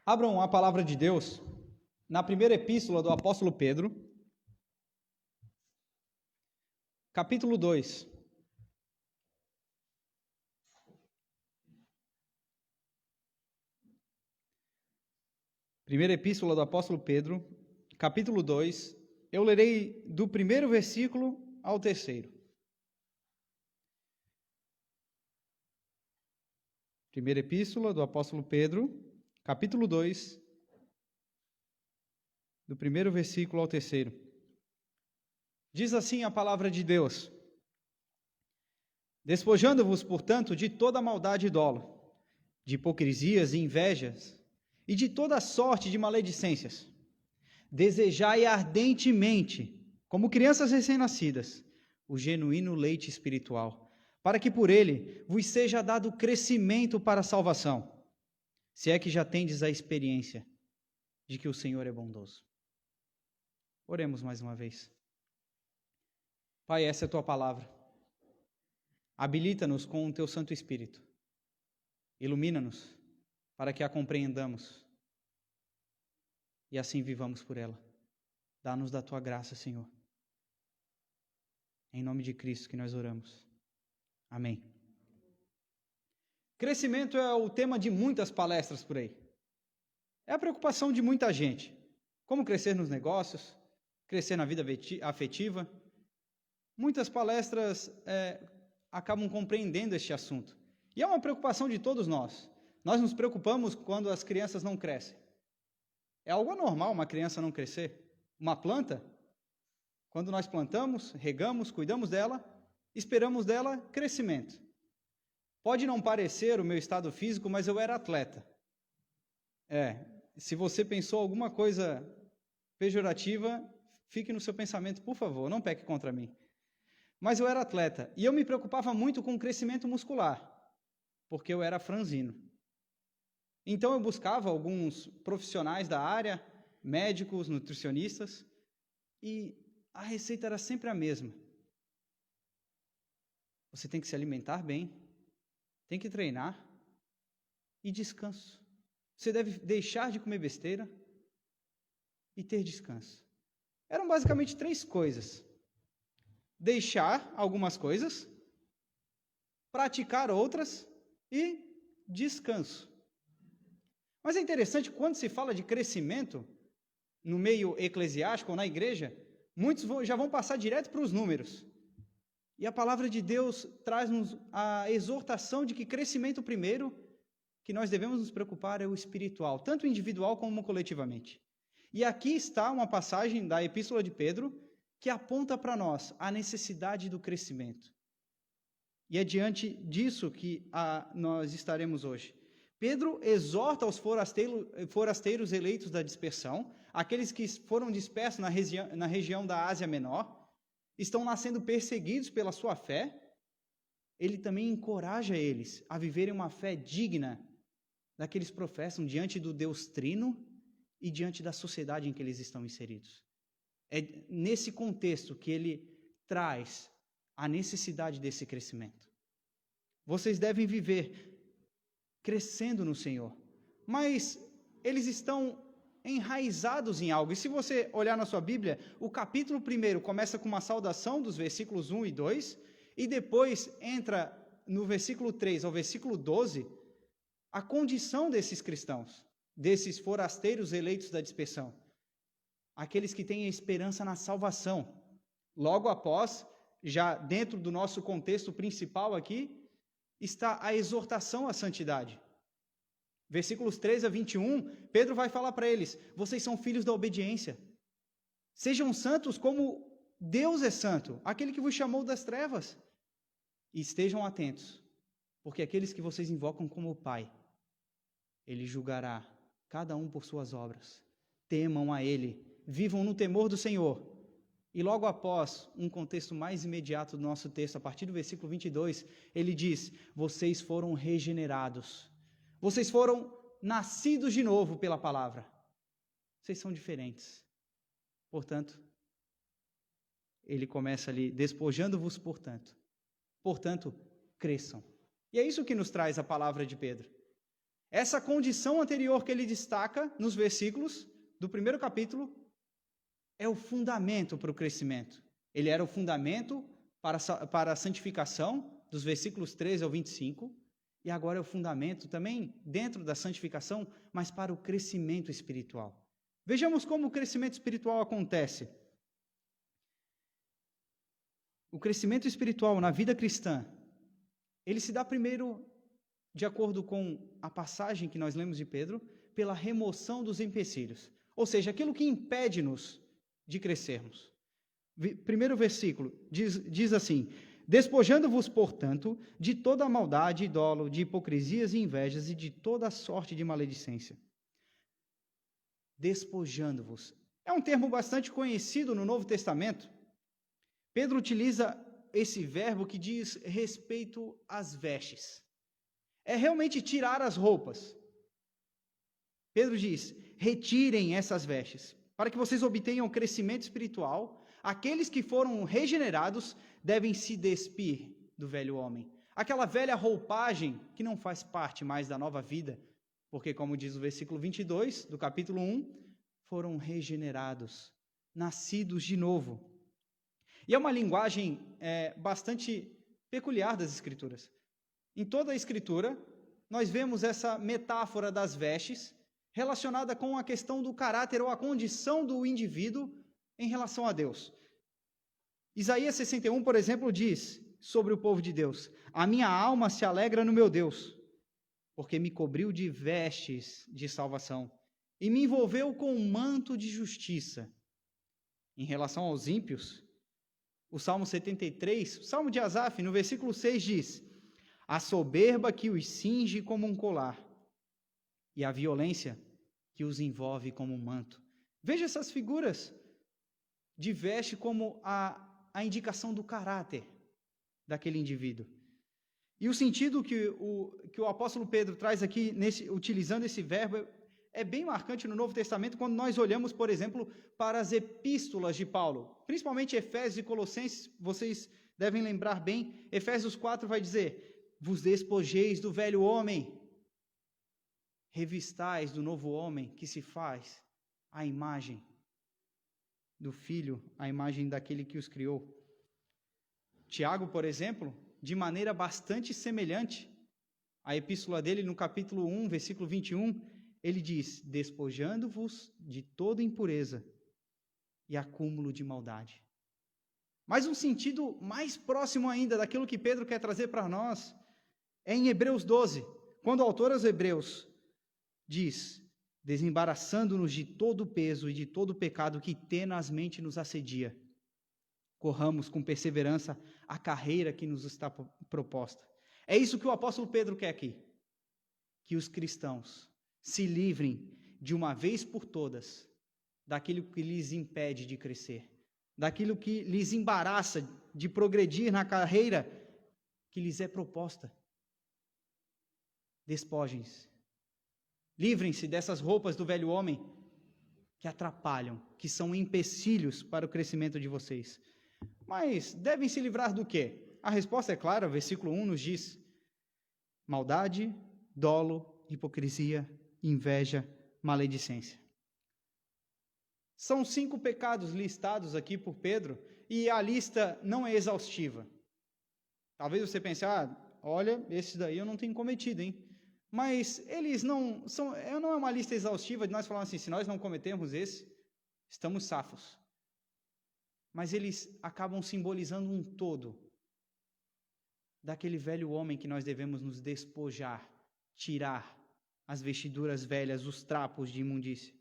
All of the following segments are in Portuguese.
Abram a palavra de Deus na primeira epístola do apóstolo Pedro, capítulo 2. Primeira epístola do apóstolo Pedro, capítulo 2. Eu lerei do primeiro versículo ao terceiro. Primeira epístola do apóstolo Pedro, capítulo 2, do primeiro versículo ao terceiro. Diz assim a palavra de Deus: Despojando-vos, portanto, de toda maldade e dolo, de hipocrisias e invejas, e de toda sorte de maledicências, desejai ardentemente, como crianças recém-nascidas, o genuíno leite espiritual, para que por ele vos seja dado crescimento para a salvação, se é que já tendes a experiência de que o Senhor é bondoso. Oremos mais uma vez. Pai, essa é a tua palavra. Habilita-nos com o teu Santo Espírito. Ilumina-nos para que a compreendamos e assim vivamos por ela. Dá-nos da tua graça, Senhor. Em nome de Cristo que nós oramos. Amém. Crescimento é o tema de muitas palestras por aí. É a preocupação de muita gente. Como crescer nos negócios, crescer na vida afetiva. Muitas palestras acabam compreendendo este assunto. E é uma preocupação de todos nós. Nós nos preocupamos quando as crianças não crescem. É algo anormal uma criança não crescer. Uma planta, quando nós plantamos, regamos, cuidamos dela, esperamos dela crescimento. Pode não parecer o meu estado físico, mas eu era atleta. Se você pensou alguma coisa pejorativa, fique no seu pensamento, por favor, não peque contra mim. Mas eu era atleta, e eu me preocupava muito com o crescimento muscular, porque eu era franzino. Então eu buscava alguns profissionais da área, médicos, nutricionistas, e a receita era sempre a mesma. Você tem que se alimentar bem, tem que treinar e descanso. Você deve deixar de comer besteira e ter descanso. Eram basicamente 3 coisas. Deixar algumas coisas, praticar outras e descanso. Mas é interessante, quando se fala de crescimento, no meio eclesiástico ou na igreja, muitos já vão passar direto para os números. E a palavra de Deus traz-nos a exortação de que crescimento primeiro, que nós devemos nos preocupar é o espiritual, tanto individual como coletivamente. E aqui está uma passagem da Epístola de Pedro, que aponta para nós a necessidade do crescimento. E é diante disso que nós estaremos hoje. Pedro exorta os forasteiros eleitos da dispersão, aqueles que foram dispersos na região da Ásia Menor, estão lá sendo perseguidos pela sua fé. Ele também encoraja eles a viverem uma fé digna daqueles que professam diante do Deus Trino e diante da sociedade em que eles estão inseridos. É nesse contexto que ele traz a necessidade desse crescimento. Vocês devem viver crescendo no Senhor, mas eles estão enraizados em algo. E se você olhar na sua Bíblia, o capítulo 1 começa com uma saudação dos versículos 1 e 2, e depois entra no versículo 3 ao versículo 12, a condição desses cristãos, desses forasteiros eleitos da dispersão. Aqueles que têm a esperança na salvação. Logo após, já dentro do nosso contexto principal aqui, está a exortação à santidade. Versículos 13 a 21, Pedro vai falar para eles: vocês são filhos da obediência. Sejam santos como Deus é santo, aquele que vos chamou das trevas. E estejam atentos, porque aqueles que vocês invocam como Pai, Ele julgará cada um por suas obras. Temam a Ele. Vivam no temor do Senhor. E logo após, um contexto mais imediato do nosso texto, a partir do versículo 22, ele diz: vocês foram regenerados. Vocês foram nascidos de novo pela palavra. Vocês são diferentes. Portanto, ele começa ali: despojando-vos, portanto, cresçam. E é isso que nos traz a palavra de Pedro. Essa condição anterior que ele destaca nos versículos do primeiro capítulo é o fundamento para o crescimento. Ele era o fundamento para a santificação, dos versículos 13 ao 25, e agora é o fundamento também dentro da santificação, mas para o crescimento espiritual. Vejamos como o crescimento espiritual acontece. O crescimento espiritual na vida cristã, ele se dá primeiro, de acordo com a passagem que nós lemos de Pedro, pela remoção dos empecilhos. Ou seja, aquilo que impede-nos de crescermos. Primeiro versículo diz assim: despojando-vos, portanto, de toda a maldade e dolo, de hipocrisias e invejas e de toda sorte de maledicência. Despojando-vos. É um termo bastante conhecido no Novo Testamento. Pedro utiliza esse verbo que diz respeito às vestes. É realmente tirar as roupas. Pedro diz: retirem essas vestes, para que vocês obtenham crescimento espiritual. Aqueles que foram regenerados devem se despir do velho homem. Aquela velha roupagem que não faz parte mais da nova vida, porque, como diz o versículo 22 do capítulo 1, foram regenerados, nascidos de novo. E é uma linguagem bastante peculiar das Escrituras. Em toda a Escritura, nós vemos essa metáfora das vestes relacionada com a questão do caráter ou a condição do indivíduo em relação a Deus. Isaías 61, por exemplo, diz sobre o povo de Deus: a minha alma se alegra no meu Deus, porque me cobriu de vestes de salvação e me envolveu com um manto de justiça. Em relação aos ímpios, o Salmo 73, o Salmo de Asaf, no versículo 6 diz: a soberba que os cinge como um colar e a violência que os envolve como um manto. Veja essas figuras de veste como a indicação do caráter daquele indivíduo. E o sentido que o apóstolo Pedro traz aqui, utilizando esse verbo, é bem marcante no Novo Testamento, quando nós olhamos, por exemplo, para as epístolas de Paulo, principalmente Efésios e Colossenses. Vocês devem lembrar bem, Efésios 4 vai dizer: vos despojeis do velho homem, revistais do novo homem, que se faz a imagem do Filho, a imagem daquele que os criou. Tiago, por exemplo, de maneira bastante semelhante, a epístola dele, no capítulo 1, versículo 21, ele diz: despojando-vos de toda impureza e acúmulo de maldade. Mas um sentido mais próximo ainda daquilo que Pedro quer trazer para nós é em Hebreus 12, quando o autor aos Hebreus diz: desembaraçando-nos de todo o peso e de todo o pecado que tenazmente nos assedia, corramos com perseverança a carreira que nos está proposta. É isso que o apóstolo Pedro quer aqui, que os cristãos se livrem de uma vez por todas daquilo que lhes impede de crescer, daquilo que lhes embaraça de progredir na carreira que lhes é proposta. Despojem-se. Livrem-se dessas roupas do velho homem que atrapalham, que são empecilhos para o crescimento de vocês. Mas devem se livrar do quê? A resposta é clara, o versículo 1 nos diz: maldade, dolo, hipocrisia, inveja, maledicência. São 5 pecados listados aqui por Pedro, e a lista não é exaustiva. Talvez você pense: olha, esse daí eu não tenho cometido, hein? Mas eles não é uma lista exaustiva de nós falarmos assim: se nós não cometermos esse, estamos safos. Mas eles acabam simbolizando um todo daquele velho homem que nós devemos nos despojar, tirar as vestiduras velhas, os trapos de imundícia.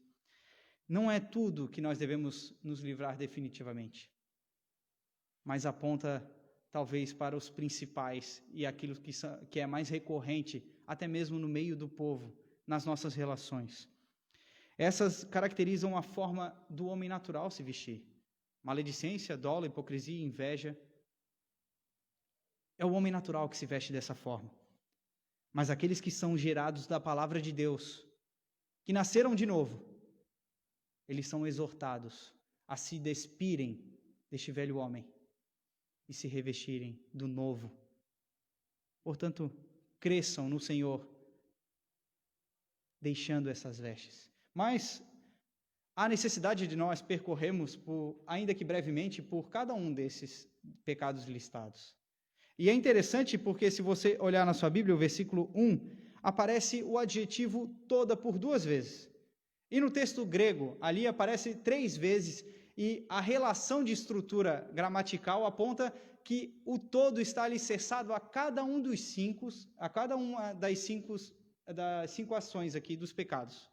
Não é tudo que nós devemos nos livrar definitivamente, mas aponta talvez para os principais e aquilo que é mais recorrente, até mesmo no meio do povo, nas nossas relações. Essas caracterizam a forma do homem natural se vestir. Maledicência, dolo, hipocrisia e inveja. É o homem natural que se veste dessa forma. Mas aqueles que são gerados da palavra de Deus, que nasceram de novo, eles são exortados a se despirem deste velho homem e se revestirem do novo. Portanto, cresçam no Senhor deixando essas vestes. Mas há necessidade de nós percorrermos, ainda que brevemente, por cada um desses pecados listados. E é interessante porque, se você olhar na sua Bíblia, o versículo 1, aparece o adjetivo toda por 2 vezes. E no texto grego, ali aparece 3 vezes, e a relação de estrutura gramatical aponta que o todo está alicerçado a cada um dos 5, a cada uma das 5 ações aqui dos pecados.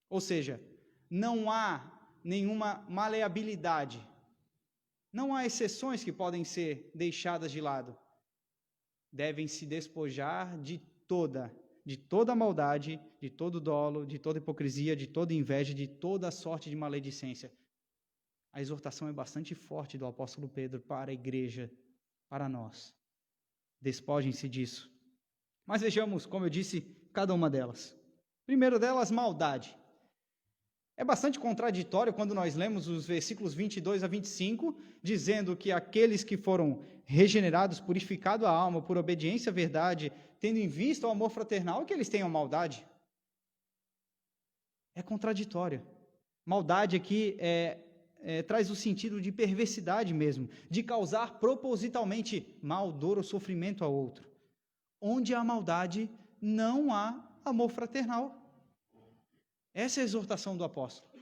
Ou seja, não há nenhuma maleabilidade. Não há exceções que podem ser deixadas de lado. Devem se despojar de toda maldade, de todo dolo, de toda hipocrisia, de toda inveja, de toda sorte de maledicência. A exortação é bastante forte do apóstolo Pedro para a igreja, para nós. Despojem-se disso. Mas vejamos, como eu disse, cada uma delas. Primeiro delas, maldade. É bastante contraditório quando nós lemos os versículos 22 a 25, dizendo que aqueles que foram regenerados, purificado a alma por obediência à verdade, tendo em vista o amor fraternal, que eles tenham maldade. É contraditório. Maldade aqui traz o sentido de perversidade mesmo, de causar propositalmente mal, dor ou sofrimento ao outro. Onde há maldade, não há amor fraternal. Essa é a exortação do apóstolo.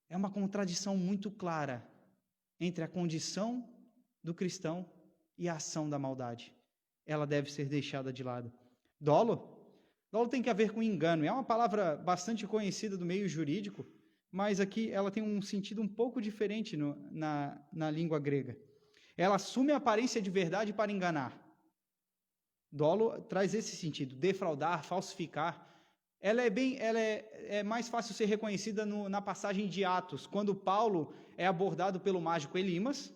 É uma contradição muito clara entre a condição do cristão e a ação da maldade. Ela deve ser deixada de lado. Dolo tem a ver com engano. É uma palavra bastante conhecida do meio jurídico, mas aqui ela tem um sentido um pouco diferente na língua grega. Ela assume a aparência de verdade para enganar. Dolo traz esse sentido, defraudar, falsificar. Ela é mais fácil ser reconhecida na passagem de Atos, quando Paulo é abordado pelo mágico Elimas,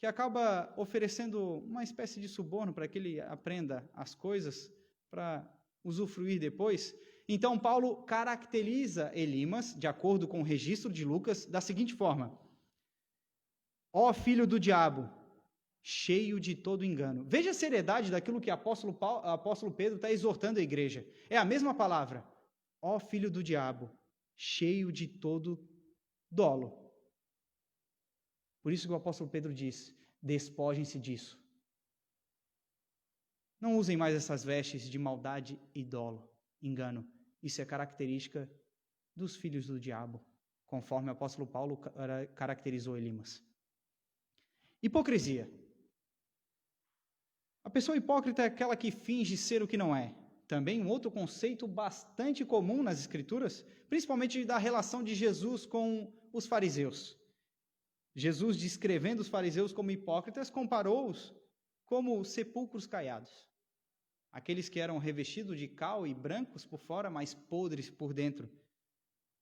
que acaba oferecendo uma espécie de suborno para que ele aprenda as coisas, para usufruir depois. Então, Paulo caracteriza Elimas, de acordo com o registro de Lucas, da seguinte forma: ó filho do diabo, cheio de todo engano. Veja a seriedade daquilo que o apóstolo Pedro está exortando a igreja. É a mesma palavra. Ó filho do diabo, cheio de todo dolo. Por isso que o apóstolo Pedro diz, despojem-se disso. Não usem mais essas vestes de maldade e dolo, engano. Isso é característica dos filhos do diabo, conforme o apóstolo Paulo caracterizou Elimas. Hipocrisia. A pessoa hipócrita é aquela que finge ser o que não é. Também um outro conceito bastante comum nas Escrituras, principalmente da relação de Jesus com os fariseus. Jesus, descrevendo os fariseus como hipócritas, comparou-os como sepulcros caiados. Aqueles que eram revestidos de cal e brancos por fora, mas podres por dentro.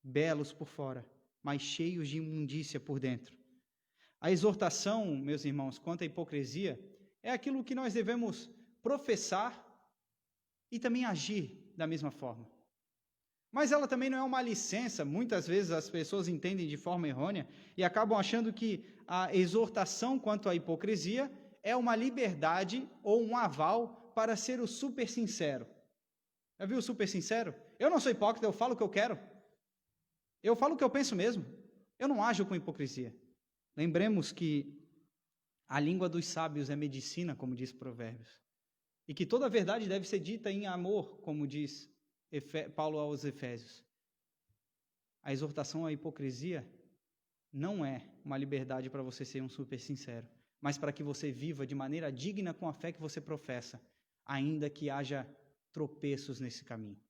Belos por fora, mas cheios de imundícia por dentro. A exortação, meus irmãos, quanto à hipocrisia, é aquilo que nós devemos professar e também agir da mesma forma. Mas ela também não é uma licença. Muitas vezes as pessoas entendem de forma errônea e acabam achando que a exortação quanto à hipocrisia é uma liberdade ou um aval para ser o super sincero. Já viu o super sincero? Eu não sou hipócrita, eu falo o que eu quero. Eu falo o que eu penso mesmo. Eu não ajo com hipocrisia. Lembremos que a língua dos sábios é medicina, como diz Provérbios. E que toda a verdade deve ser dita em amor, como diz Paulo aos Efésios. A exortação à hipocrisia não é uma liberdade para você ser um super sincero, mas para que você viva de maneira digna com a fé que você professa, ainda que haja tropeços nesse caminho.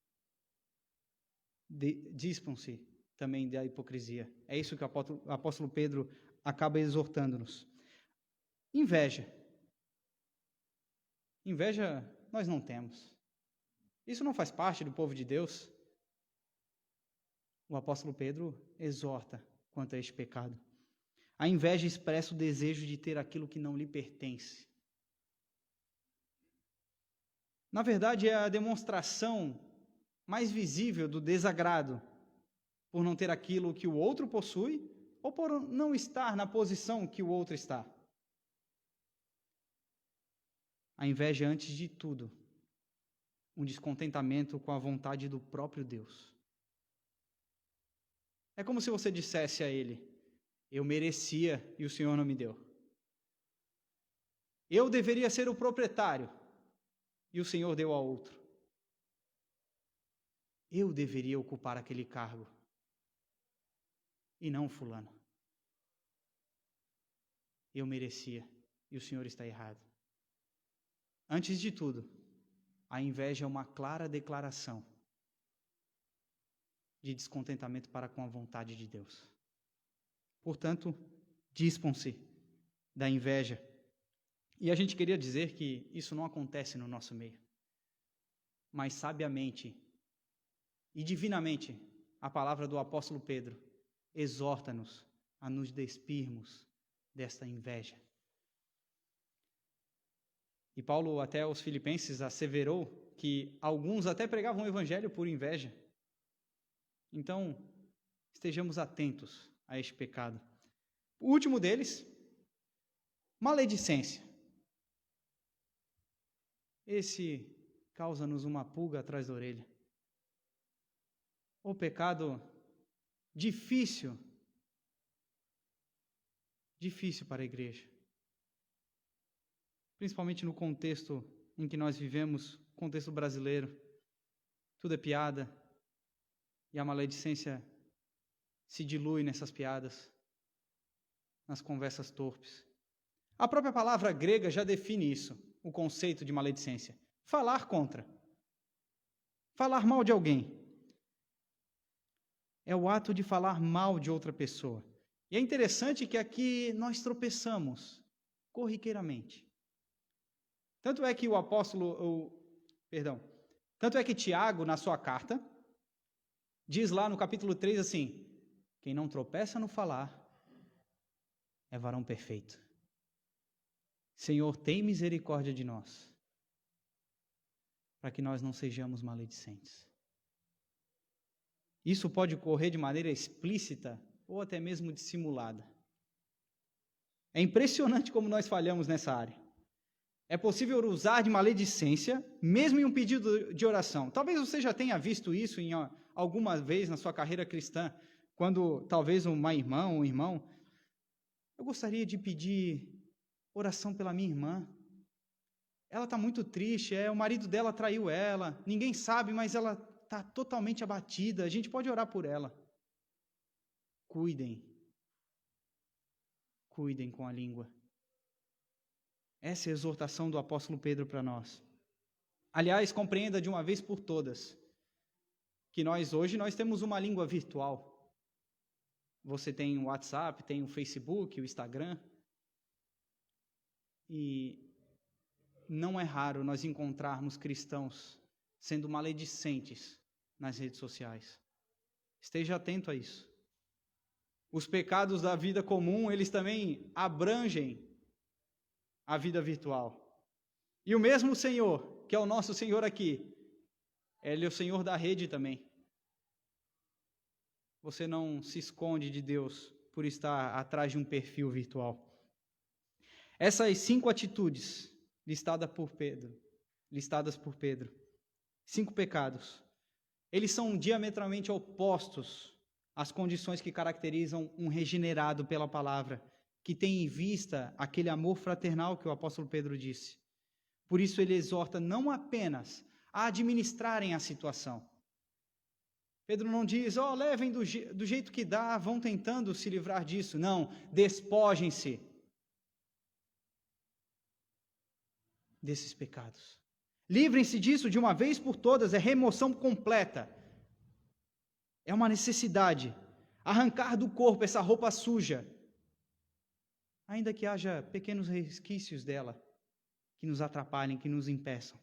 Dispam-se também da hipocrisia. É isso que o apóstolo Pedro acaba exortando-nos. Inveja. Inveja nós não temos. Isso não faz parte do povo de Deus. O apóstolo Pedro exorta quanto a este pecado. A inveja expressa o desejo de ter aquilo que não lhe pertence. Na verdade, é a demonstração mais visível do desagrado por não ter aquilo que o outro possui ou por não estar na posição que o outro está. A inveja, antes de tudo, um descontentamento com a vontade do próprio Deus. É como se você dissesse a ele: eu merecia e o Senhor não me deu. Eu deveria ser o proprietário e o Senhor deu a outro. Eu deveria ocupar aquele cargo e não fulano. Eu merecia e o Senhor está errado. Antes de tudo, a inveja é uma clara declaração de descontentamento para com a vontade de Deus. Portanto, dispam-se da inveja. E a gente queria dizer que isso não acontece no nosso meio. Mas sabiamente e divinamente, a palavra do apóstolo Pedro exorta-nos a nos despirmos desta inveja. E Paulo até aos Filipenses asseverou que alguns até pregavam o evangelho por inveja. Então, estejamos atentos a este pecado. O último deles, maledicência. Esse causa-nos uma pulga atrás da orelha. O pecado difícil para a igreja. Principalmente no contexto em que nós vivemos, contexto brasileiro. Tudo é piada e a maledicência se dilui nessas piadas, nas conversas torpes. A própria palavra grega já define isso, o conceito de maledicência. Falar contra. Falar mal de alguém. É o ato de falar mal de outra pessoa. E é interessante que aqui nós tropeçamos corriqueiramente. Tanto é que Tiago, na sua carta, diz lá no capítulo 3 assim: quem não tropeça no falar é varão perfeito. Senhor, tem misericórdia de nós, para que nós não sejamos maledicentes. Isso pode ocorrer de maneira explícita ou até mesmo dissimulada. É impressionante como nós falhamos nessa área. É possível usar de maledicência, mesmo em um pedido de oração. Talvez você já tenha visto isso em alguma vez na sua carreira cristã, quando talvez uma irmã ou um irmão: eu gostaria de pedir oração pela minha irmã. Ela está muito triste, o marido dela traiu ela, ninguém sabe, mas ela está totalmente abatida, a gente pode orar por ela. Cuidem com a língua. Essa é a exortação do apóstolo Pedro para nós. Aliás, compreenda de uma vez por todas que hoje nós temos uma língua virtual. Você tem o WhatsApp, tem o Facebook, o Instagram. E não é raro nós encontrarmos cristãos sendo maledicentes nas redes sociais. Esteja atento a isso. Os pecados da vida comum, eles também abrangem a vida virtual. E o mesmo Senhor, que é o nosso Senhor aqui, Ele é o Senhor da rede também. Você não se esconde de Deus por estar atrás de um perfil virtual. Essas 5 atitudes listadas por Pedro, 5 pecados, eles são diametralmente opostos às condições que caracterizam um regenerado pela palavra, que tem em vista aquele amor fraternal que o apóstolo Pedro disse. Por isso ele exorta não apenas a administrarem a situação. Pedro não diz: levem do jeito que dá, vão tentando se livrar disso. Não, despojem-se desses pecados. Livrem-se disso de uma vez por todas, é remoção completa. É uma necessidade. Arrancar do corpo essa roupa suja, ainda que haja pequenos resquícios dela que nos atrapalhem, que nos impeçam.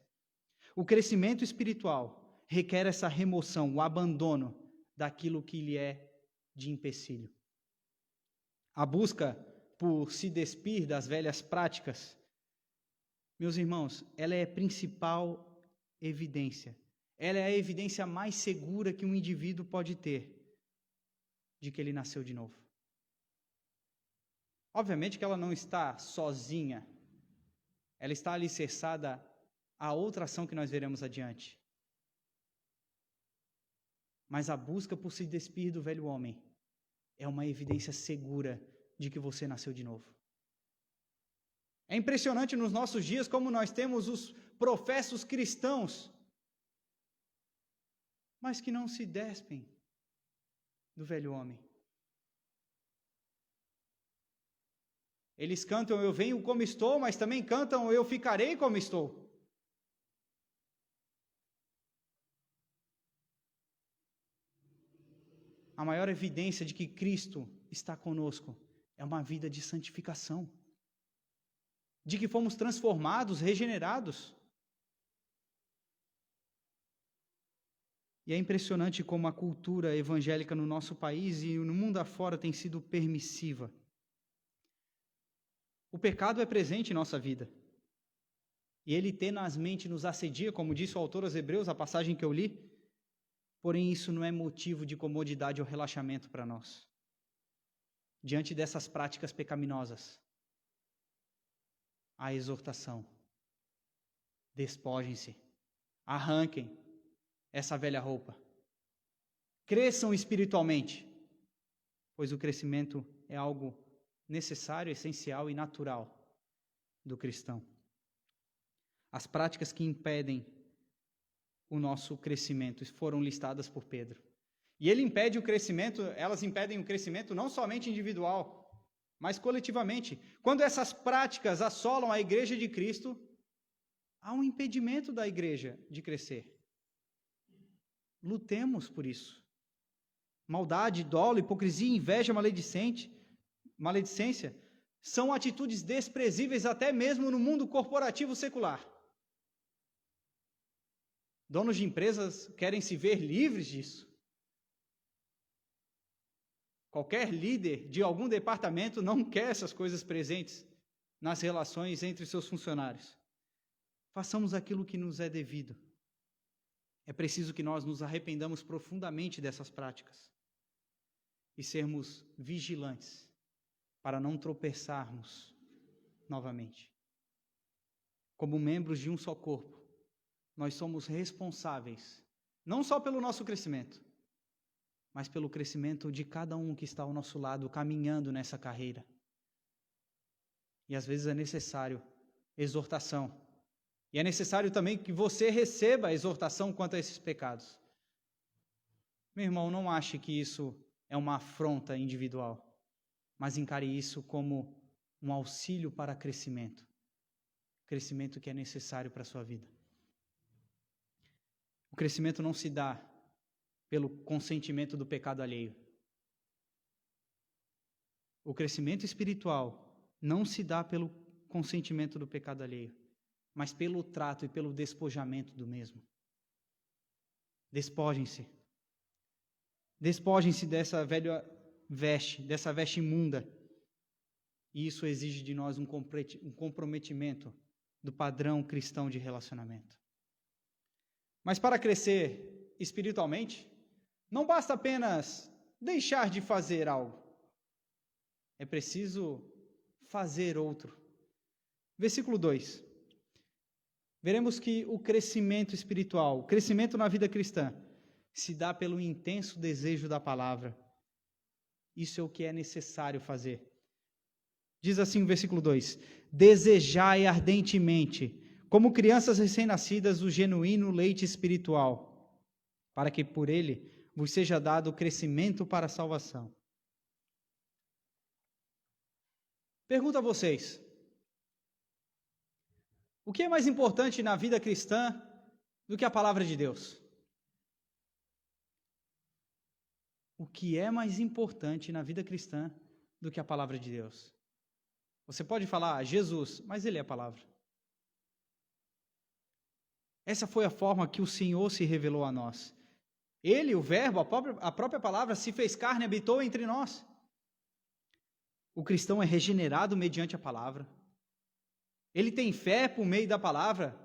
O crescimento espiritual requer essa remoção, o abandono daquilo que lhe é de empecilho. A busca por se despir das velhas práticas, meus irmãos, ela é a principal evidência. Ela é a evidência mais segura que um indivíduo pode ter de que ele nasceu de novo. Obviamente que ela não está sozinha. Ela está alicerçada a outra ação que nós veremos adiante. Mas a busca por se despir do velho homem é uma evidência segura de que você nasceu de novo. É impressionante nos nossos dias como nós temos os professos cristãos, mas que não se despem do velho homem. Eles cantam, eu venho como estou, mas também cantam, eu ficarei como estou. A maior evidência de que Cristo está conosco é uma vida de santificação, de que fomos transformados, regenerados. E é impressionante como a cultura evangélica no nosso país e no mundo afora tem sido permissiva. O pecado é presente em nossa vida. E ele tenazmente nos assedia, como disse o autor aos Hebreus, a passagem que eu li. Porém, isso não é motivo de comodidade ou relaxamento para nós. Diante dessas práticas pecaminosas, a exortação: despojem-se, arranquem essa velha roupa, cresçam espiritualmente, pois o crescimento é algo necessário, essencial e natural do cristão. As práticas que impedem o nosso crescimento foram listadas por Pedro. E ele impede o crescimento, elas impedem o crescimento não somente individual, mas coletivamente. Quando essas práticas assolam a igreja de Cristo, há um impedimento da igreja de crescer. Lutemos por isso. Maldade, dolo, hipocrisia, inveja, maledicência são atitudes desprezíveis até mesmo no mundo corporativo secular. Donos de empresas querem se ver livres disso. Qualquer líder de algum departamento não quer essas coisas presentes nas relações entre seus funcionários. Façamos aquilo que nos é devido. É preciso que nós nos arrependamos profundamente dessas práticas e sermos vigilantes para não tropeçarmos novamente. Como membros de um só corpo, nós somos responsáveis, não só pelo nosso crescimento, mas pelo crescimento de cada um que está ao nosso lado, caminhando nessa carreira. E às vezes é necessário exortação. E é necessário também que você receba a exortação quanto a esses pecados. Meu irmão, não ache que isso é uma afronta individual, mas encare isso como um auxílio para crescimento. Crescimento que é necessário para a sua vida. O crescimento não se dá pelo consentimento do pecado alheio. O crescimento espiritual não se dá pelo consentimento do pecado alheio, mas pelo trato e pelo despojamento do mesmo. Despojem-se. Despojem-se dessa velha veste, dessa veste imunda. E isso exige de nós um comprometimento do padrão cristão de relacionamento. Mas para crescer espiritualmente, não basta apenas deixar de fazer algo. É preciso fazer outro. Versículo 2. Veremos que o crescimento espiritual, o crescimento na vida cristã, se dá pelo intenso desejo da palavra. Isso é o que é necessário fazer. Diz assim o versículo 2: desejai ardentemente, como crianças recém-nascidas, o genuíno leite espiritual, para que por ele vos seja dado o crescimento para a salvação. Pergunto a vocês: o que é mais importante na vida cristã do que a palavra de Deus? O que é mais importante na vida cristã do que a palavra de Deus? Você pode falar Jesus, mas ele é a palavra. Essa foi a forma que o Senhor se revelou a nós. Ele, o Verbo, a própria palavra, se fez carne e habitou entre nós. O cristão é regenerado mediante a palavra. Ele tem fé por meio da palavra.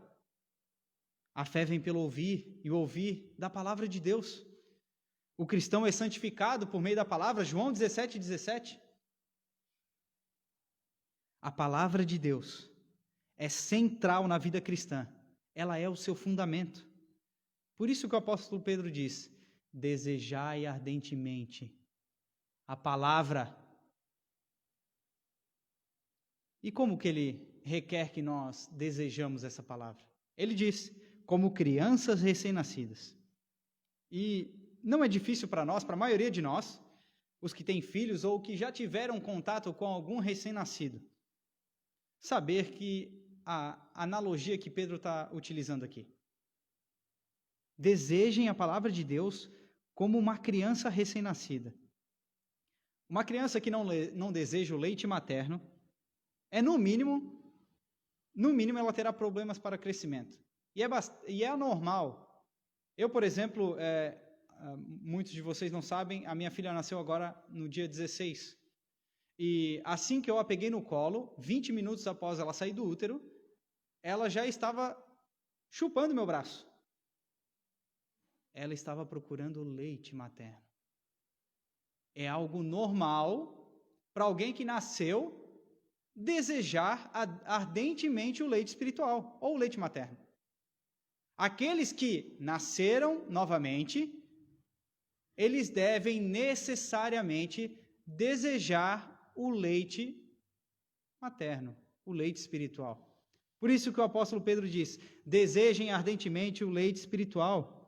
A fé vem pelo ouvir, e o ouvir da palavra de Deus. O cristão é santificado por meio da palavra, João 17:17. A palavra de Deus é central na vida cristã. Ela é o seu fundamento. Por isso que o apóstolo Pedro diz: Desejai ardentemente a palavra. E como que ele requer que nós desejamos essa palavra? Ele diz, como crianças recém-nascidas. E não é difícil para nós, para a maioria de nós, os que têm filhos ou que já tiveram contato com algum recém-nascido, saber que a analogia que Pedro está utilizando aqui. Desejem a palavra de Deus como uma criança recém-nascida. Uma criança que não deseja o leite materno, no mínimo ela terá problemas para crescimento. E é anormal. Eu, por exemplo, muitos de vocês não sabem, a minha filha nasceu agora no dia 16. E assim que eu a peguei no colo, 20 minutos após ela sair do útero, ela já estava chupando meu braço. Ela estava procurando leite materno. É algo normal para alguém que nasceu desejar ardentemente o leite espiritual ou o leite materno. Aqueles que nasceram novamente, eles devem necessariamente desejar o leite materno, o leite espiritual. Por isso que o apóstolo Pedro diz, desejem ardentemente o leite espiritual.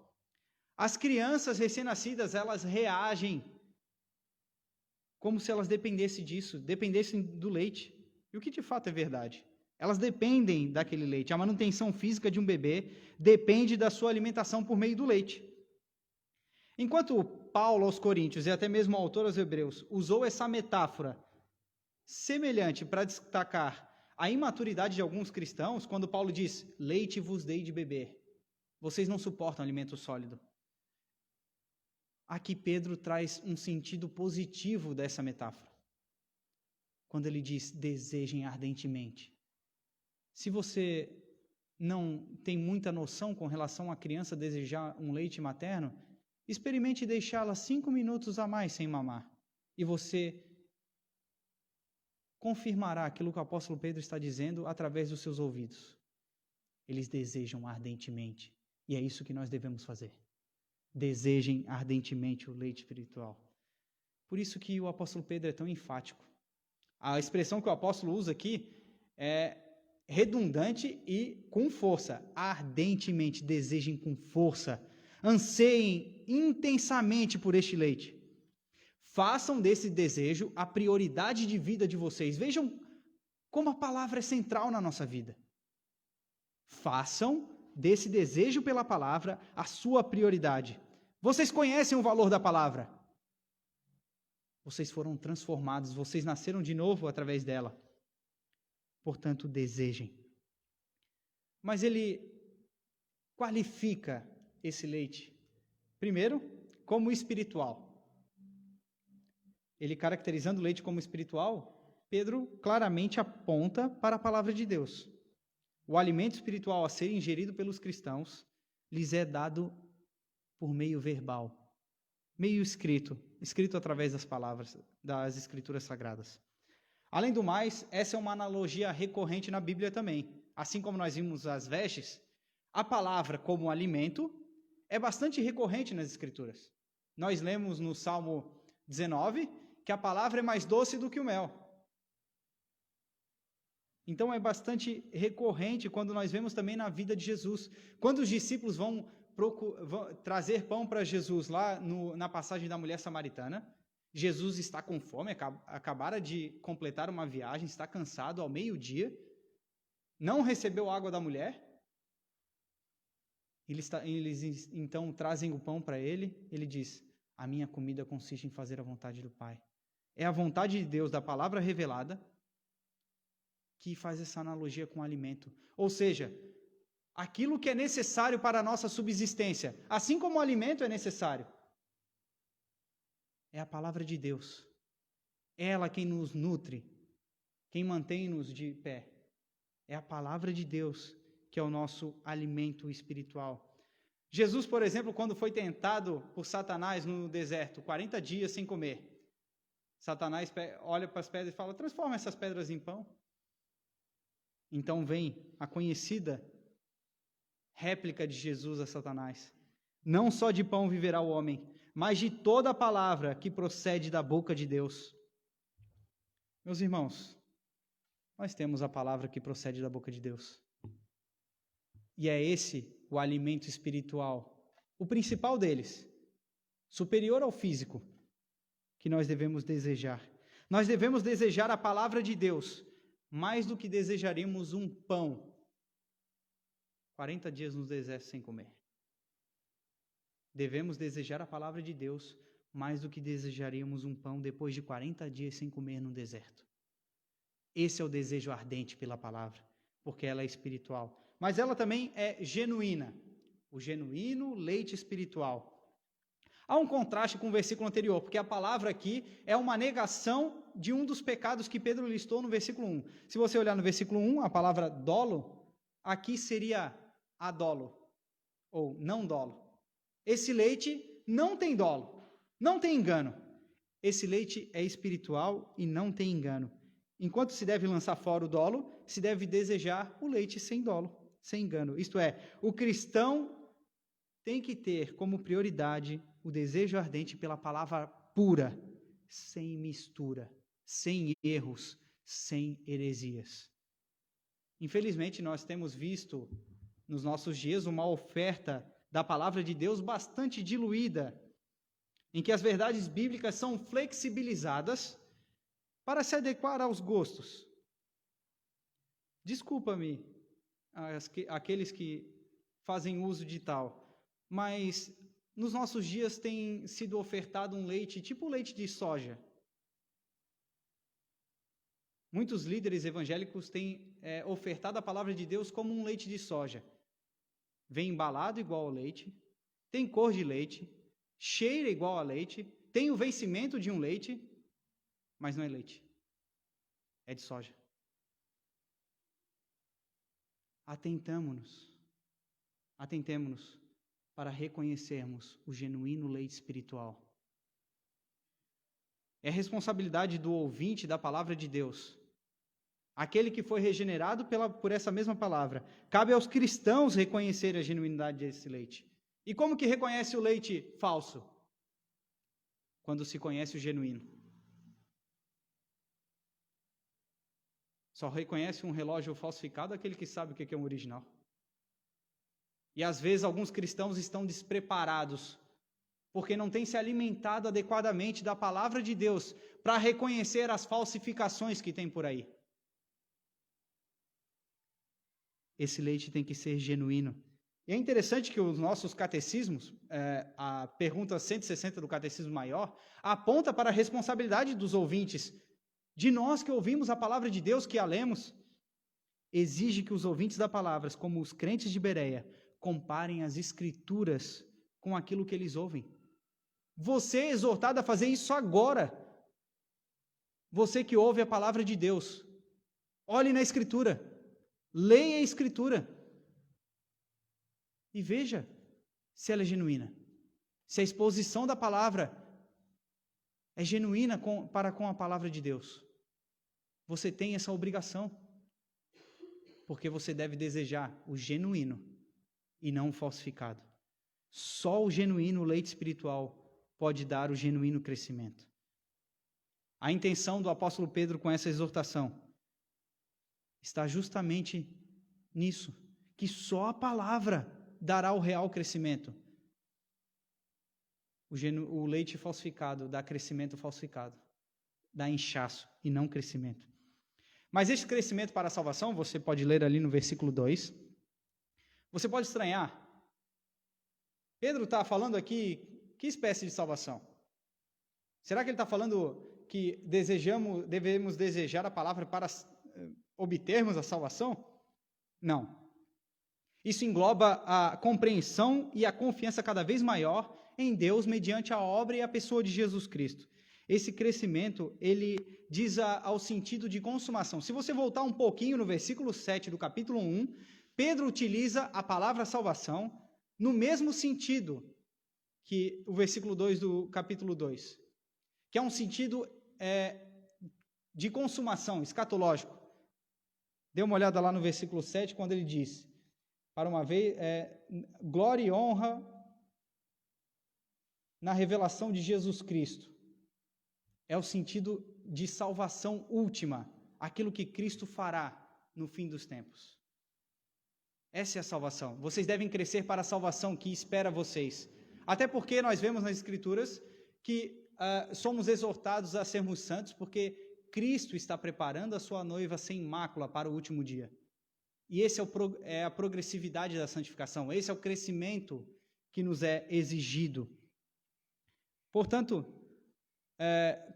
As crianças recém-nascidas, elas reagem como se elas dependessem disso, dependessem do leite. E o que de fato é verdade? Elas dependem daquele leite. A manutenção física de um bebê depende da sua alimentação por meio do leite. Enquanto Paulo aos Coríntios e até mesmo o autor aos Hebreus usou essa metáfora semelhante para destacar a imaturidade de alguns cristãos, quando Paulo diz, leite vos dei de beber, vocês não suportam alimento sólido. Aqui Pedro traz um sentido positivo dessa metáfora. Quando ele diz, desejem ardentemente. Se você não tem muita noção com relação à criança desejar um leite materno, experimente deixá-la 5 minutos a mais sem mamar. E você confirmará aquilo que o apóstolo Pedro está dizendo através dos seus ouvidos. Eles desejam ardentemente. E é isso que nós devemos fazer. Desejem ardentemente o leite espiritual. Por isso que o apóstolo Pedro é tão enfático. A expressão que o apóstolo usa aqui é redundante e com força. Ardentemente, desejem com força. Anseiem intensamente por este leite. Façam desse desejo a prioridade de vida de vocês. Vejam como a palavra é central na nossa vida. Façam desse desejo pela palavra a sua prioridade. Vocês conhecem o valor da palavra. Vocês foram transformados, vocês nasceram de novo através dela. Portanto, desejem. Mas ele qualifica esse leite, primeiro, como espiritual. Ele caracterizando o leite como espiritual, Pedro claramente aponta para a palavra de Deus. O alimento espiritual a ser ingerido pelos cristãos lhes é dado por meio verbal, meio escrito através das palavras das Escrituras Sagradas. Além do mais, essa é uma analogia recorrente na Bíblia também. Assim como nós vimos as vestes, a palavra como alimento é bastante recorrente nas Escrituras. Nós lemos no Salmo 19 que a palavra é mais doce do que o mel. Então é bastante recorrente quando nós vemos também na vida de Jesus. Quando os discípulos vão trazer pão para Jesus lá na passagem da mulher samaritana, Jesus está com fome, acabara de completar uma viagem, está cansado ao meio-dia, não recebeu água da mulher. Eles então trazem o pão para ele, ele diz, a minha comida consiste em fazer a vontade do Pai. É a vontade de Deus, da palavra revelada, que faz essa analogia com o alimento. Ou seja, aquilo que é necessário para a nossa subsistência, assim como o alimento é necessário, é a palavra de Deus. Ela quem nos nutre, quem mantém-nos de pé. É a palavra de Deus que é o nosso alimento espiritual. Jesus, por exemplo, quando foi tentado por Satanás no deserto, 40 dias sem comer, Satanás olha para as pedras e fala, transforma essas pedras em pão. Então vem a conhecida réplica de Jesus a Satanás. Não só de pão viverá o homem, mas de toda a palavra que procede da boca de Deus. Meus irmãos, nós temos a palavra que procede da boca de Deus. E é esse o alimento espiritual, o principal deles, superior ao físico, que nós devemos desejar. Nós devemos desejar a palavra de Deus, mais do que desejaremos um pão. 40 dias no deserto sem comer. Devemos desejar a palavra de Deus, mais do que desejaríamos um pão depois de 40 dias sem comer no deserto. Esse é o desejo ardente pela palavra, porque ela é espiritual. Mas ela também é genuína, o genuíno leite espiritual. Há um contraste com o versículo anterior, porque a palavra aqui é uma negação de um dos pecados que Pedro listou no versículo 1. Se você olhar no versículo 1, a palavra dolo, aqui seria adolo, ou não dolo. Esse leite não tem dolo, não tem engano. Esse leite é espiritual e não tem engano. Enquanto se deve lançar fora o dolo, se deve desejar o leite sem dolo, sem engano. Isto é, o cristão tem que ter como prioridade o desejo ardente pela palavra pura, sem mistura, sem erros, sem heresias. Infelizmente, nós temos visto nos nossos dias uma oferta da palavra de Deus bastante diluída, em que as verdades bíblicas são flexibilizadas para se adequar aos gostos. Desculpa-me, aqueles que fazem uso de tal, mas nos nossos dias tem sido ofertado um leite, tipo leite de soja. Muitos líderes evangélicos têm ofertado a palavra de Deus como um leite de soja. Vem embalado igual ao leite, tem cor de leite, cheira igual a leite, tem o vencimento de um leite, mas não é leite, é de soja. Atentemo-nos para reconhecermos o genuíno leite espiritual. É responsabilidade do ouvinte da palavra de Deus, aquele que foi regenerado por essa mesma palavra. Cabe aos cristãos reconhecer a genuinidade desse leite. E como que reconhece o leite falso? Quando se conhece o genuíno. Só reconhece um relógio falsificado aquele que sabe o que é um original. E às vezes alguns cristãos estão despreparados, porque não têm se alimentado adequadamente da palavra de Deus para reconhecer as falsificações que tem por aí. Esse leite tem que ser genuíno. E é interessante que os nossos catecismos, a pergunta 160 do Catecismo Maior, aponta para a responsabilidade dos ouvintes, de nós que ouvimos a palavra de Deus, que a lemos. Exige que os ouvintes da palavra, como os crentes de Bereia, comparem as Escrituras com aquilo que eles ouvem. Você é exortado a fazer isso agora. Você que ouve a palavra de Deus, olhe na Escritura, leia a Escritura e veja se ela é genuína, se a exposição da palavra é genuína para com a palavra de Deus. Você tem essa obrigação, porque você deve desejar o genuíno e não o falsificado. Só o genuíno leite espiritual pode dar o genuíno crescimento. A intenção do apóstolo Pedro com essa exortação está justamente nisso, que só a palavra dará o real crescimento. O leite falsificado dá crescimento falsificado, dá inchaço e não crescimento. Mas esse crescimento para a salvação, você pode ler ali no versículo 2, você pode estranhar. Pedro está falando aqui, que espécie de salvação? Será que ele está falando que devemos desejar a palavra para obtermos a salvação? Não. Isso engloba a compreensão e a confiança cada vez maior em Deus mediante a obra e a pessoa de Jesus Cristo. Esse crescimento, ele diz ao sentido de consumação. Se você voltar um pouquinho no versículo 7 do capítulo 1, Pedro utiliza a palavra salvação no mesmo sentido que o versículo 2 do capítulo 2, que é um sentido de consumação, escatológico. Dê uma olhada lá no versículo 7, quando ele diz, para uma vez, glória e honra na revelação de Jesus Cristo. É o sentido de salvação última, aquilo que Cristo fará no fim dos tempos. Essa é a salvação. Vocês devem crescer para a salvação que espera vocês. Até porque nós vemos nas Escrituras que somos exortados a sermos santos, porque Cristo está preparando a sua noiva sem mácula para o último dia. E esse é a progressividade da santificação, esse é o crescimento que nos é exigido. Portanto,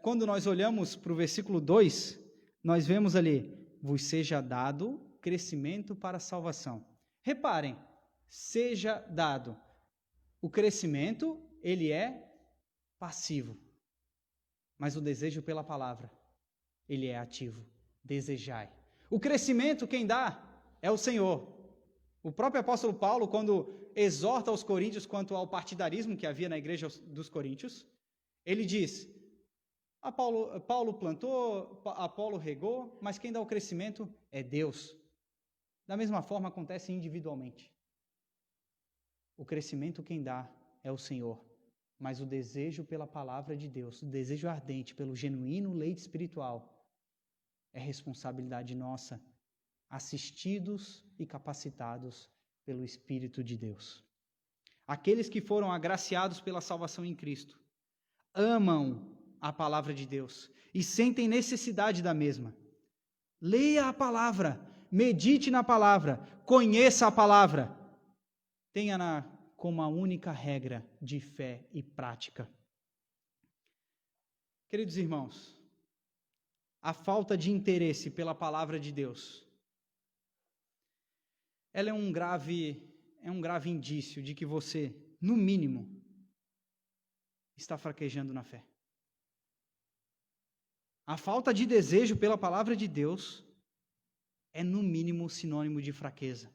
quando nós olhamos para o versículo 2, nós vemos ali, vos seja dado crescimento para a salvação. Reparem, seja dado. O crescimento, ele é passivo, mas o desejo pela palavra, ele é ativo. Desejai. O crescimento, quem dá, é o Senhor. O próprio apóstolo Paulo, quando exorta aos coríntios quanto ao partidarismo que havia na igreja dos coríntios, ele diz, Paulo plantou, Apolo regou, mas quem dá o crescimento é Deus. Da mesma forma acontece individualmente. O crescimento quem dá é o Senhor, mas o desejo pela palavra de Deus, o desejo ardente pelo genuíno leite espiritual, é responsabilidade nossa, assistidos e capacitados pelo Espírito de Deus. Aqueles que foram agraciados pela salvação em Cristo, amam a palavra de Deus e sentem necessidade da mesma. Leia a palavra, medite na palavra, conheça a palavra, tenha-na como a única regra de fé e prática. Queridos irmãos, a falta de interesse pela palavra de Deus, ela é um grave indício de que você, no mínimo, está fraquejando na fé. A falta de desejo pela palavra de Deus é, no mínimo, sinônimo de fraqueza.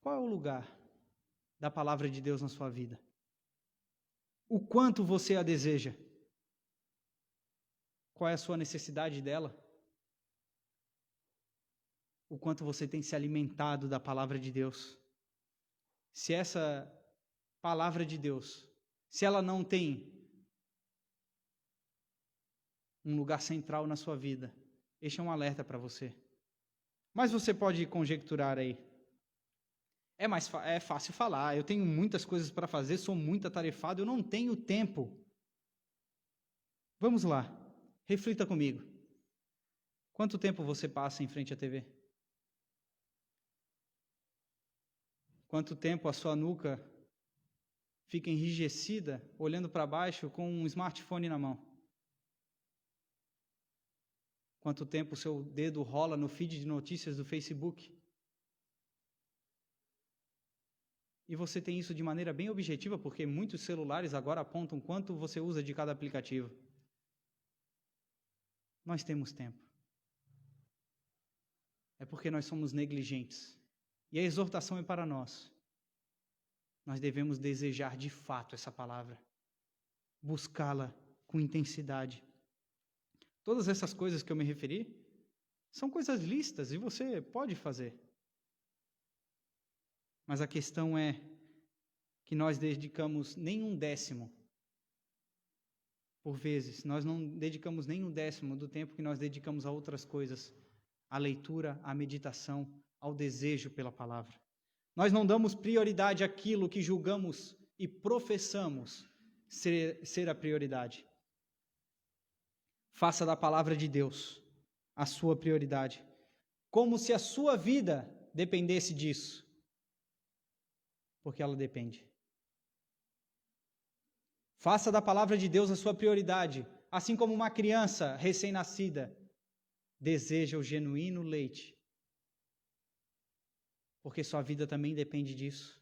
Qual é o lugar da palavra de Deus na sua vida? O quanto você a deseja? Qual é a sua necessidade dela? O quanto você tem se alimentado da palavra de Deus? Se essa palavra de Deus, se ela não tem um lugar central na sua vida, este é um alerta para você. Mas você pode conjecturar aí. É fácil falar, eu tenho muitas coisas para fazer, sou muito atarefado, eu não tenho tempo. Vamos lá, reflita comigo. Quanto tempo você passa em frente à TV? Quanto tempo a sua nuca fica enrijecida, olhando para baixo com um smartphone na mão? Quanto tempo o seu dedo rola no feed de notícias do Facebook? E você tem isso de maneira bem objetiva, porque muitos celulares agora apontam quanto você usa de cada aplicativo. Nós temos tempo. É porque nós somos negligentes. E a exortação é para nós. Nós devemos desejar de fato essa palavra, buscá-la com intensidade. Todas essas coisas que eu me referi são coisas lícitas e você pode fazer. Mas a questão é que nós dedicamos nem um décimo. Por vezes, nós não dedicamos nem um décimo do tempo que nós dedicamos a outras coisas, à leitura, à meditação, ao desejo pela palavra. Nós não damos prioridade àquilo que julgamos e professamos ser a prioridade. Faça da palavra de Deus a sua prioridade, como se a sua vida dependesse disso, porque ela depende. Faça da palavra de Deus a sua prioridade, assim como uma criança recém-nascida deseja o genuíno leite, porque sua vida também depende disso,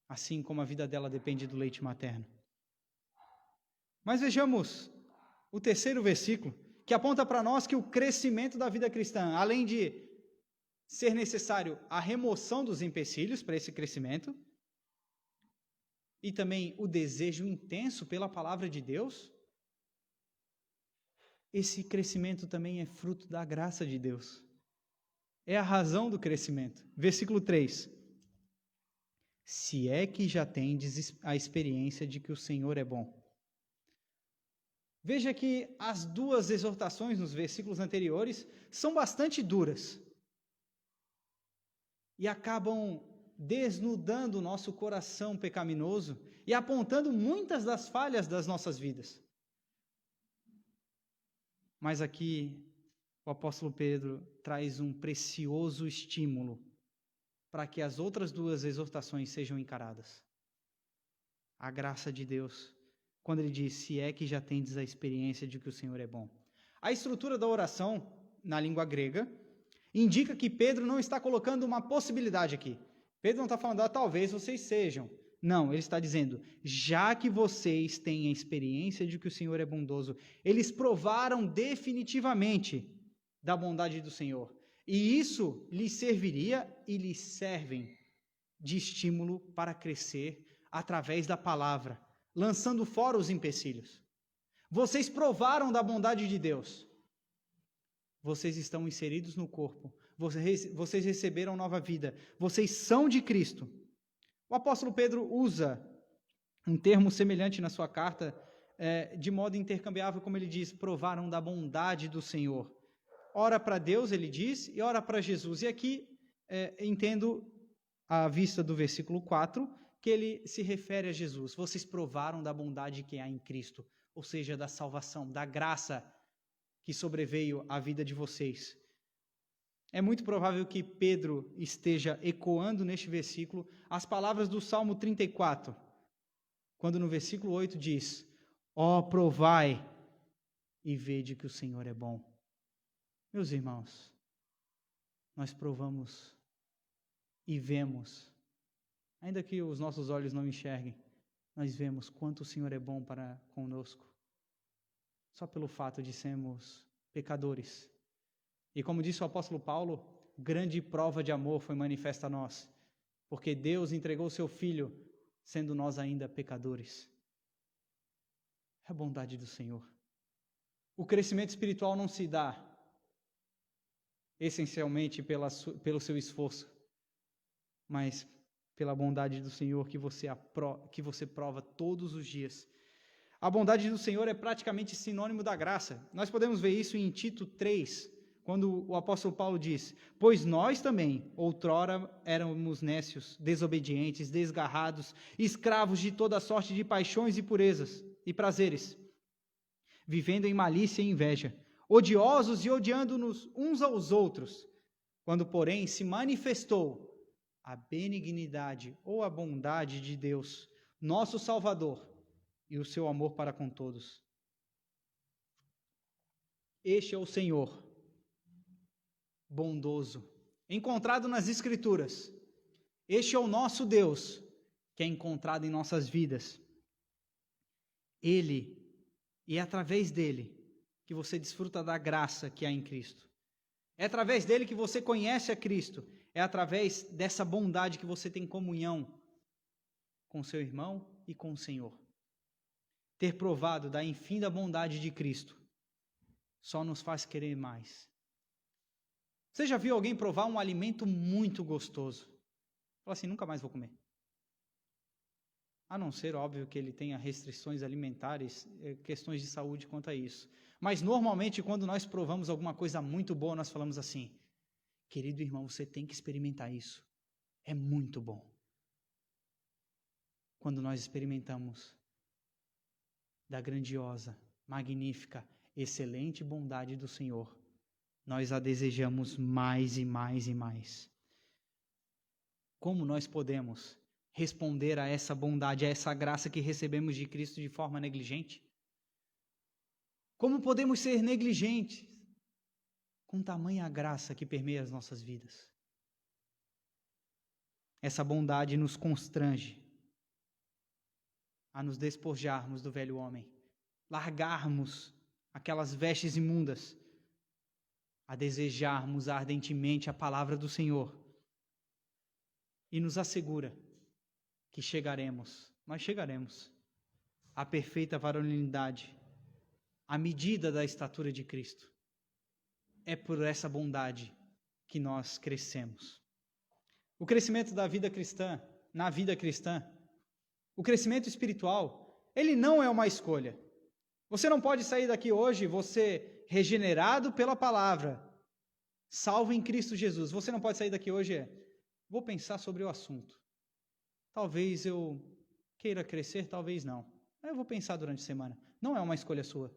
assim como a vida dela depende do leite materno. Mas vejamos o terceiro versículo, que aponta para nós que o crescimento da vida cristã, além de ser necessário a remoção dos empecilhos para esse crescimento, e também o desejo intenso pela palavra de Deus, esse crescimento também é fruto da graça de Deus. É a razão do crescimento. Versículo 3. se é que já tendes a experiência de que o Senhor é bom. Veja que as duas exortações nos versículos anteriores são bastante duras e acabam desnudando o nosso coração pecaminoso e apontando muitas das falhas das nossas vidas. Mas aqui o apóstolo Pedro traz um precioso estímulo para que as outras duas exortações sejam encaradas. A graça de Deus, quando ele diz, se é que já tendes a experiência de que o Senhor é bom. A estrutura da oração, na língua grega, indica que Pedro não está colocando uma possibilidade aqui. Pedro não está falando, talvez vocês sejam. Não, ele está dizendo, já que vocês têm a experiência de que o Senhor é bondoso, eles provaram definitivamente da bondade do Senhor. E isso lhes serviria e lhes servem de estímulo para crescer através da palavra, lançando fora os empecilhos. Vocês provaram da bondade de Deus. Vocês estão inseridos no corpo. Vocês receberam nova vida. Vocês são de Cristo. O apóstolo Pedro usa um termo semelhante na sua carta, de modo intercambiável, como ele diz, provaram da bondade do Senhor. Ora para Deus, ele diz, e ora para Jesus. E aqui entendo, à vista do versículo 4, que ele se refere a Jesus. Vocês provaram da bondade que há em Cristo, ou seja, da salvação, da graça que sobreveio à vida de vocês. É muito provável que Pedro esteja ecoando neste versículo as palavras do Salmo 34, quando no versículo 8 diz, ó, provai e vede que o Senhor é bom. Meus irmãos, nós provamos e vemos, ainda que os nossos olhos não enxerguem, nós vemos quanto o Senhor é bom para conosco, só pelo fato de sermos pecadores. E como disse o apóstolo Paulo, grande prova de amor foi manifesta a nós, porque Deus entregou o seu Filho, sendo nós ainda pecadores. É a bondade do Senhor. O crescimento espiritual não se dá essencialmente pelo seu esforço, mas pela bondade do Senhor que você prova todos os dias. A bondade do Senhor é praticamente sinônimo da graça. Nós podemos ver isso em Tito 3, quando o apóstolo Paulo diz, pois nós também, outrora, éramos nécios, desobedientes, desgarrados, escravos de toda sorte de paixões e purezas e prazeres, vivendo em malícia e inveja, odiosos e odiando-nos uns aos outros, quando, porém, se manifestou a benignidade ou a bondade de Deus, nosso Salvador, e o seu amor para com todos. Este é o Senhor, bondoso, encontrado nas Escrituras. Este é o nosso Deus, que é encontrado em nossas vidas. Ele, e é através dele, que você desfruta da graça que há em Cristo. É através dele que você conhece a Cristo. É através dessa bondade que você tem comunhão com seu irmão e com o Senhor. Ter provado da infinda bondade de Cristo só nos faz querer mais. Você já viu alguém provar um alimento muito gostoso? Fala assim, nunca mais vou comer. A não ser, óbvio, que ele tenha restrições alimentares, questões de saúde quanto a isso. Mas, normalmente, quando nós provamos alguma coisa muito boa, nós falamos assim, querido irmão, você tem que experimentar isso. É muito bom. Quando nós experimentamos da grandiosa, magnífica, excelente bondade do Senhor, nós a desejamos mais e mais e mais. Como nós podemos responder a essa bondade, a essa graça que recebemos de Cristo de forma negligente? Como podemos ser negligentes com tamanha graça que permeia as nossas vidas? Essa bondade nos constrange a nos despojarmos do velho homem, largarmos aquelas vestes imundas, a desejarmos ardentemente a palavra do Senhor e nos assegura que nós chegaremos à perfeita varonilidade, à medida da estatura de Cristo. É por essa bondade que nós crescemos. O crescimento da vida cristã na vida cristã, o crescimento espiritual, ele não é uma escolha. Você não pode sair daqui hoje, você regenerado pela palavra, salvo em Cristo Jesus. Você não pode sair daqui hoje, vou pensar sobre o assunto. Talvez eu queira crescer, talvez não. Eu vou pensar durante a semana. Não é uma escolha sua.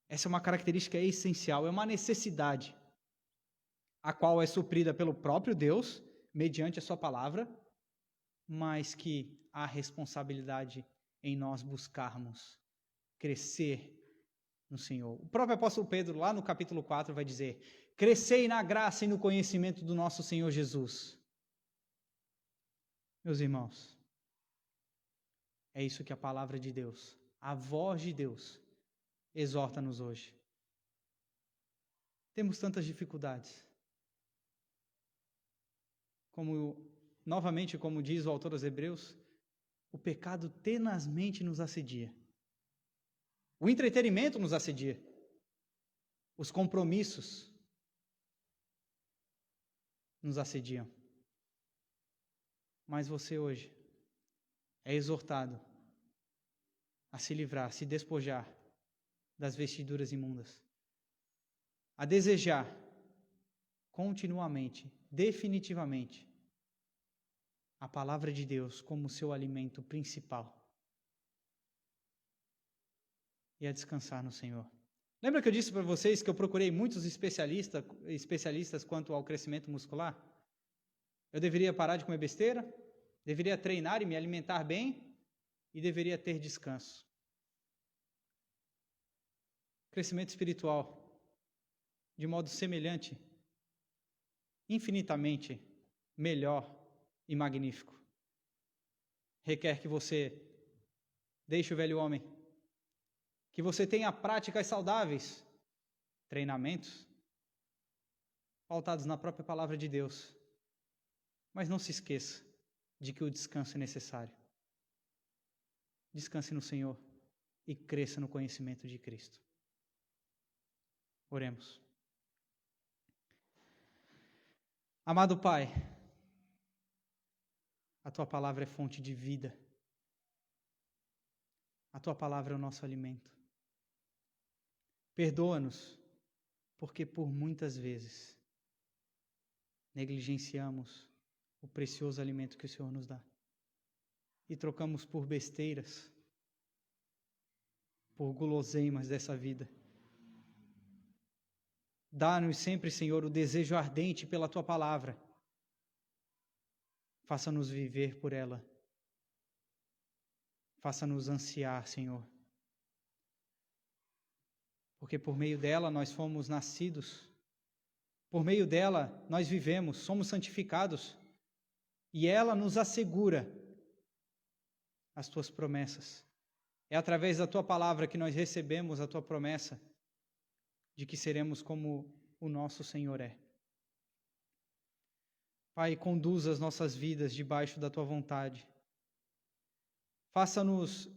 Essa é uma característica essencial, é uma necessidade, a qual é suprida pelo próprio Deus, mediante a sua palavra, mas que há responsabilidade em nós buscarmos crescer no Senhor. O próprio apóstolo Pedro, lá no capítulo 4, vai dizer: crescei na graça e no conhecimento do nosso Senhor Jesus. Meus irmãos, é isso que a palavra de Deus, a voz de Deus, exorta-nos hoje. Temos tantas dificuldades. Novamente, como diz o autor aos Hebreus, o pecado tenazmente nos assedia. O entretenimento nos assedia. Os compromissos nos assediam. Mas você hoje é exortado a se livrar, a se despojar das vestiduras imundas, a desejar continuamente, definitivamente, a palavra de Deus como seu alimento principal e a descansar no Senhor. Lembra que eu disse para vocês que eu procurei muitos especialistas quanto ao crescimento muscular? Eu deveria parar de comer besteira, deveria treinar e me alimentar bem e deveria ter descanso. Crescimento espiritual, de modo semelhante, infinitamente melhor e magnífico, requer que você deixe o velho homem, que você tenha práticas saudáveis, treinamentos, pautados na própria palavra de Deus. Mas não se esqueça de que o descanso é necessário. Descanse no Senhor e cresça no conhecimento de Cristo. Oremos. Amado Pai, a Tua palavra é fonte de vida. A Tua palavra é o nosso alimento. Perdoa-nos, porque por muitas vezes negligenciamos o precioso alimento que o Senhor nos dá e trocamos por besteiras, por guloseimas dessa vida. Dá-nos sempre, Senhor, o desejo ardente pela Tua palavra. Faça-nos viver por ela. Faça-nos ansiar, Senhor. Porque por meio dela nós fomos nascidos. Por meio dela nós vivemos, somos santificados. E ela nos assegura as Tuas promessas. É através da Tua palavra que nós recebemos a Tua promessa de que seremos como o nosso Senhor é. Pai, conduza as nossas vidas debaixo da Tua vontade. Faça-nos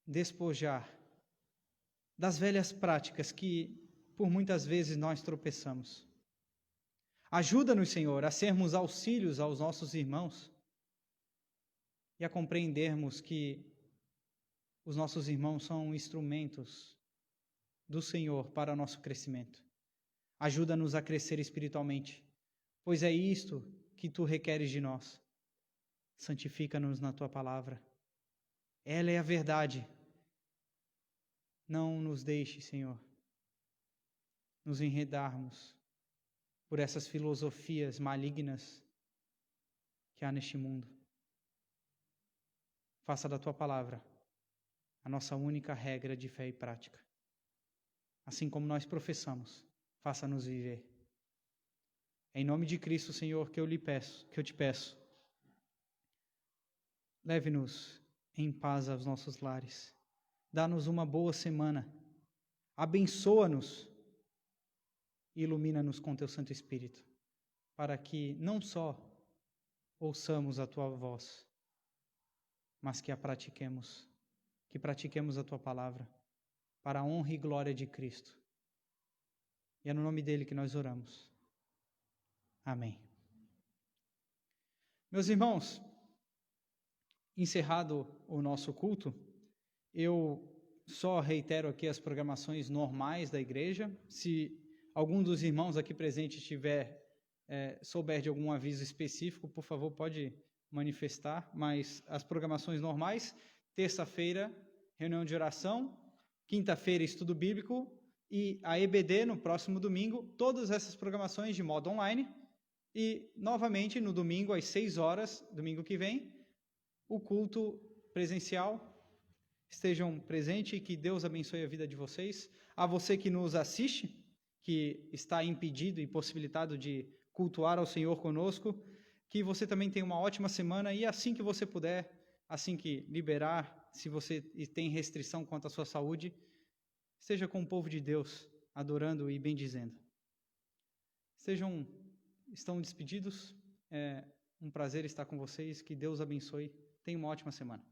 despojar das velhas práticas que, por muitas vezes, nós tropeçamos. Ajuda-nos, Senhor, a sermos auxílios aos nossos irmãos e a compreendermos que os nossos irmãos são instrumentos do Senhor para o nosso crescimento. Ajuda-nos a crescer espiritualmente, pois é isto que Tu requeres de nós. Santifica-nos na Tua palavra. Ela é a verdade. Não nos deixe, Senhor, nos enredarmos por essas filosofias malignas que há neste mundo. Faça da Tua palavra a nossa única regra de fé e prática. Assim como nós professamos, faça-nos viver. É em nome de Cristo, Senhor, que eu te peço. Leve-nos em paz aos nossos lares. Dá-nos uma boa semana. Abençoa-nos e ilumina-nos com Teu Santo Espírito, para que não só ouçamos a Tua voz, mas que pratiquemos a Tua palavra, para a honra e glória de Cristo. E é no nome dele que nós oramos. Amém. Meus irmãos, encerrado o nosso culto, eu só reitero aqui as programações normais da igreja. Se algum dos irmãos aqui presentes souber de algum aviso específico, por favor, pode manifestar, mas as programações normais: terça-feira, reunião de oração, quinta-feira, estudo bíblico, e a EBD no próximo domingo, todas essas programações de modo online, e novamente no domingo às 6 horas, domingo que vem, o culto presencial. Estejam presentes e que Deus abençoe a vida de vocês. A você que nos assiste, que está impedido e impossibilitado de cultuar ao Senhor conosco, que você também tenha uma ótima semana e assim que você puder, assim que liberar, se você tem restrição quanto à sua saúde, esteja com o povo de Deus, adorando e bendizendo. Estão despedidos. É um prazer estar com vocês. Que Deus abençoe. Tenha uma ótima semana.